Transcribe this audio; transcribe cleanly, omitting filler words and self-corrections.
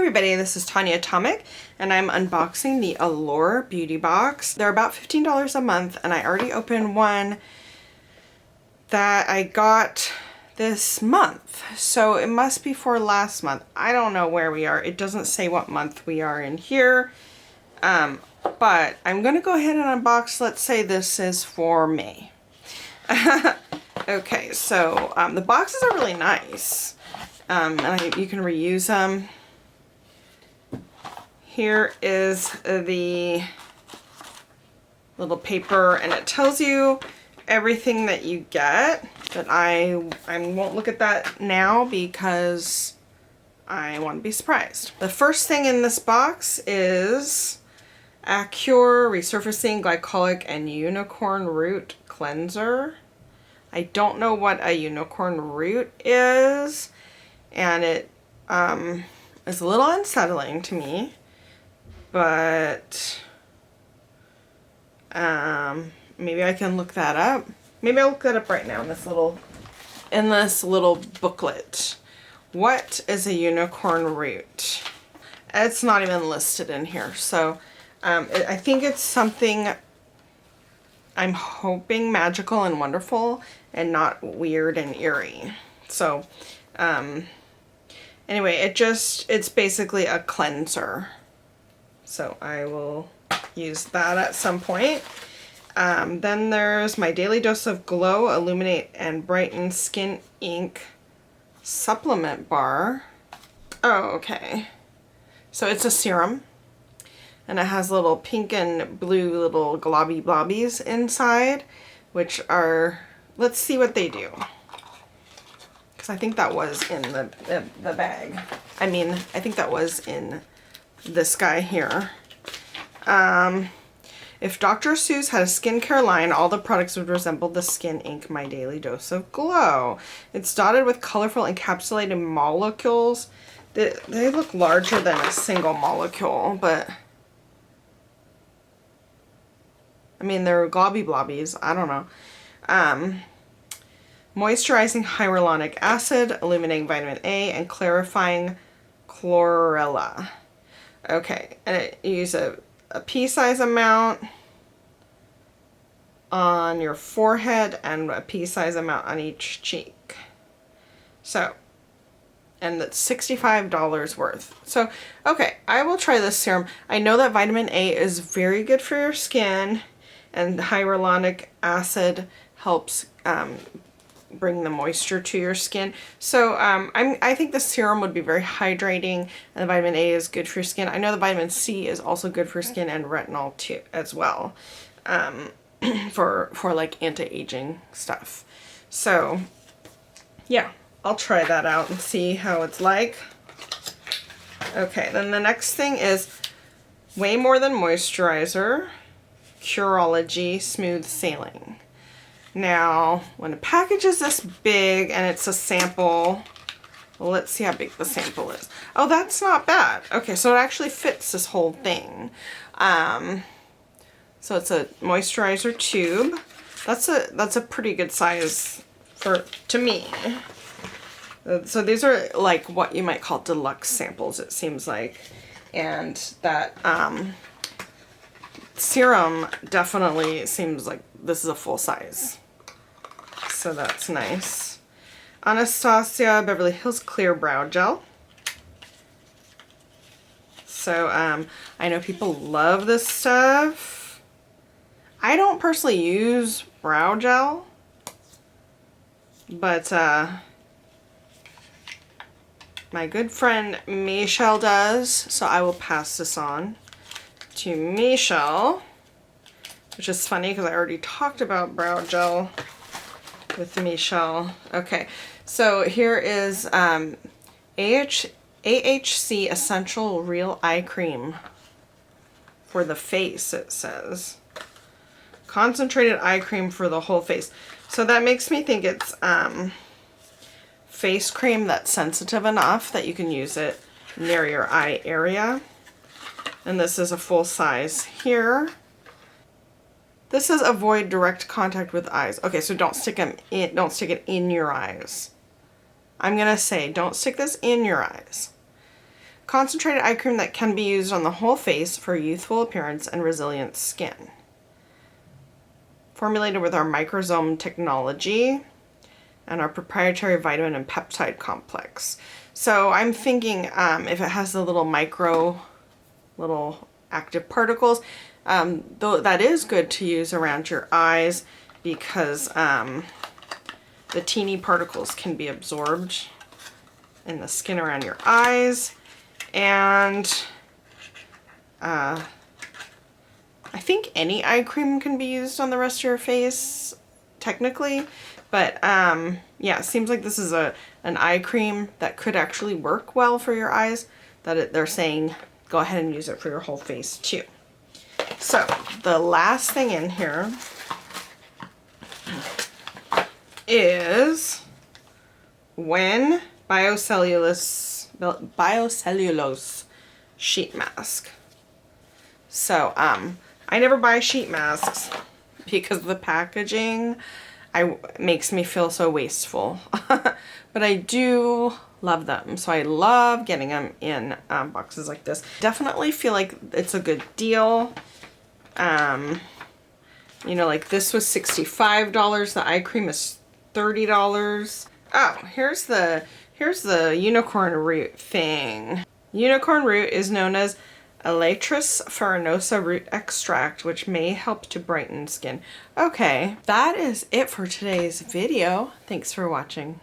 everybody, this is Tanya Atomic and I'm unboxing the Allure Beauty Box. They're about $15 a month and I already opened one that I got this month. So it must be for last month. I don't know where we are. It doesn't say what month we are in here. But I'm going to go ahead and unbox. Let's say this is for May. Okay, so the boxes are really nice. And you can reuse them. Here is the little paper and it tells you everything that you get, but I won't look at that now because I want to be surprised. The first thing in this box is Allure Resurfacing Glycolic and Unicorn Root Cleanser. I don't know what a unicorn root is, and it is a little unsettling to me, but maybe I can look that up. Maybe I'll look that up right now in this little booklet. What is a unicorn root? It's not even listed in here, so I think it's something, I'm hoping, magical and wonderful and not weird and eerie. So anyway, it's basically a cleanser. So I will use that at some point. Then there's my Daily Dose of Glow, Illuminate and Brighten Skin Ink Supplement Bar. Oh, okay. So it's a serum. And it has little pink and blue little globby blobbies inside, which are, let's see what they do. Because I think that was in the bag. I mean, I think that was in this guy here. If Dr. Seuss had a skincare line, all the products would resemble the Skin Ink My Daily Dose of Glow. It's dotted with colorful encapsulated molecules. They look larger than a single molecule, but I mean, they're globby blobbies. I don't know. Moisturizing hyaluronic acid, illuminating vitamin A, and clarifying chlorella. Okay, and you use a pea-size amount on your forehead and a pea-size amount on each cheek. So, and that's $65 worth. So, okay, I will try this serum. I know that vitamin A is very good for your skin, and hyaluronic acid helps bring the moisture to your skin. So I think the serum would be very hydrating, and the vitamin A is good for your skin. I know the vitamin C is also good for skin, and retinol too as well, for like anti-aging stuff. So yeah, I'll try that out and see how it's like. Okay, then the next thing is Way More Than Moisturizer, Curology Smooth Sailing. Now, when a package is this big and it's a sample, well, let's see how big the sample is. Oh, that's not bad. Okay, so it actually fits this whole thing. So it's a moisturizer tube. That's a pretty good size to me. So these are like what you might call deluxe samples, it seems like. And that serum definitely seems like this is a full size. So that's nice. Anastasia Beverly Hills Clear Brow Gel. So I know people love this stuff. I don't personally use brow gel, but my good friend Michelle does, so I will pass this on to Michelle, which is funny because I already talked about brow gel with Michelle. Okay, so here is AHC Essential Real Eye Cream for the face, it says. Concentrated eye cream for the whole face. So that makes me think it's face cream that's sensitive enough that you can use it near your eye area. And this is a full size here. This says avoid direct contact with eyes. Okay, so don't stick it in your eyes. I'm gonna say don't stick this in your eyes. concentrated eye cream that can be used on the whole face for youthful appearance and resilient skin. Formulated with our microsome technology and our proprietary vitamin and peptide complex. So I'm thinking if it has the little active particles, though that is good to use around your eyes because the teeny particles can be absorbed in the skin around your eyes. And I think any eye cream can be used on the rest of your face, technically. But yeah, it seems like this is an eye cream that could actually work well for your eyes. They're saying go ahead and use it for your whole face too. So the last thing in here is When biocellulose sheet mask. So I never buy sheet masks because the packaging makes me feel so wasteful. But I do love them. So I love getting them in boxes like this. Definitely feel like it's a good deal. You know, like this was $65. The eye cream is $30. Oh, here's the unicorn root thing. Unicorn root is known as Elaeris farinosa root extract, which may help to brighten skin. Okay, that is it for today's video. Thanks for watching.